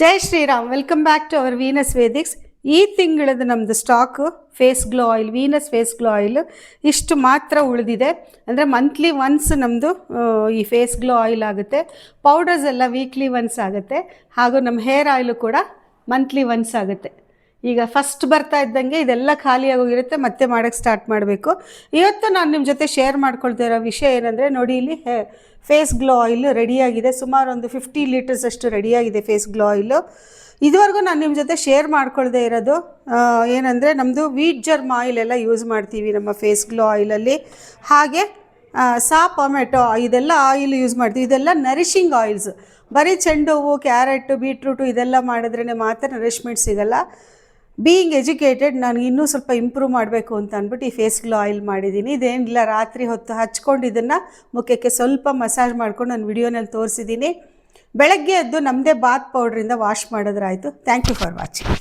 Jai Shriram. Welcome back to our Venus Vedics. ಈ ತಿಂಗಳದ ನಮ್ಮದು stock face glow oil, Venus face glow oil ಇಷ್ಟು ಮಾತ್ರ ಉಳಿದಿದೆ. ಅಂದರೆ ಮಂತ್ಲಿ ಒನ್ಸ್ ನಮ್ಮದು ಈ ಫೇಸ್ ಗ್ಲೋ ಆಯಿಲ್ ಆಗುತ್ತೆ. ಪೌಡರ್ಸ್ ಎಲ್ಲ ವೀಕ್ಲಿ ಒನ್ಸ್ ಆಗುತ್ತೆ. ಹಾಗೂ ನಮ್ಮ ಹೇರ್ ಆಯಿಲು ಕೂಡ ಮಂತ್ಲಿ ಒನ್ಸ್ ಆಗುತ್ತೆ. ಈಗ ಫಸ್ಟ್ ಬರ್ತಾ ಇದ್ದಂಗೆ ಇದೆಲ್ಲ ಖಾಲಿಯಾಗೋಗಿರುತ್ತೆ, ಮತ್ತೆ ಮಾಡೋಕ್ಕೆ ಸ್ಟಾರ್ಟ್ ಮಾಡಬೇಕು. ಇವತ್ತು ನಾನು ನಿಮ್ಮ ಜೊತೆ ಶೇರ್ ಮಾಡ್ಕೊಳ್ತಾ ಇರೋ ವಿಷಯ ಏನಂದರೆ, ನೋಡಿ ಇಲ್ಲಿ ಫೇಸ್ ಗ್ಲೋ ಆಯಿಲ್ ರೆಡಿಯಾಗಿದೆ. ಸುಮಾರು ಒಂದು 50 ಲೀಟರ್ಸ್ ಅಷ್ಟು ರೆಡಿಯಾಗಿದೆ ಫೇಸ್ ಗ್ಲೋ ಆಯಿಲು. ಇದುವರೆಗೂ ನಾನು ನಿಮ್ಮ ಜೊತೆ ಶೇರ್ ಮಾಡ್ಕೊಳ್ದೇ ಇರೋದು ಏನಂದರೆ, ನಮ್ಮದು ವೀಟ್ ಜರ್ಮ್ ಆಯಿಲ್ ಎಲ್ಲ ಯೂಸ್ ಮಾಡ್ತೀವಿ ನಮ್ಮ ಫೇಸ್ ಗ್ಲೋ ಆಯಿಲಲ್ಲಿ. ಹಾಗೆ ಪೊಮೆಟೊ ಇದೆಲ್ಲ ಆಯಿಲ್ ಯೂಸ್ ಮಾಡ್ತೀವಿ. ಇದೆಲ್ಲ ನರಿಷಿಂಗ್ ಆಯಿಲ್ಸ್. ಬರೀ ಚೆಂಡು ಹೂವು, ಕ್ಯಾರೆಟು, ಬೀಟ್ರೂಟು ಇದೆಲ್ಲ ಮಾಡಿದ್ರೇ ಮಾತ್ರ ನರಿಷ್ಮೆಂಟ್ ಸಿಗಲ್ಲ. ಬೀಯಿಂಗ್ ಎಜುಕೇಟೆಡ್, ನಾನು ಇನ್ನೂ ಸ್ವಲ್ಪ ಇಂಪ್ರೂವ್ ಮಾಡಬೇಕು ಅಂತ ಅಂದ್ಬಿಟ್ಟು ಈ ಫೇಸ್ ಗ್ಲೋ ಆಯಿಲ್ ಮಾಡಿದ್ದೀನಿ. ಇದೇನಿಲ್ಲ, ರಾತ್ರಿ ಹೊತ್ತು ಹಚ್ಕೊಂಡು ಇದನ್ನು ಮುಖಕ್ಕೆ ಸ್ವಲ್ಪ ಮಸಾಜ್ ಮಾಡ್ಕೊಂಡು ನಾನು ವಿಡಿಯೋನಲ್ಲಿ ತೋರಿಸಿದ್ದೀನಿ. ಬೆಳಗ್ಗೆ ಎದ್ದು ನಮ್ಮದೇ ಬಾತ್ ಪೌಡ್ರಿಂದ ವಾಶ್ ಮಾಡಿದ್ರಾಯಿತು. Thank you for watching.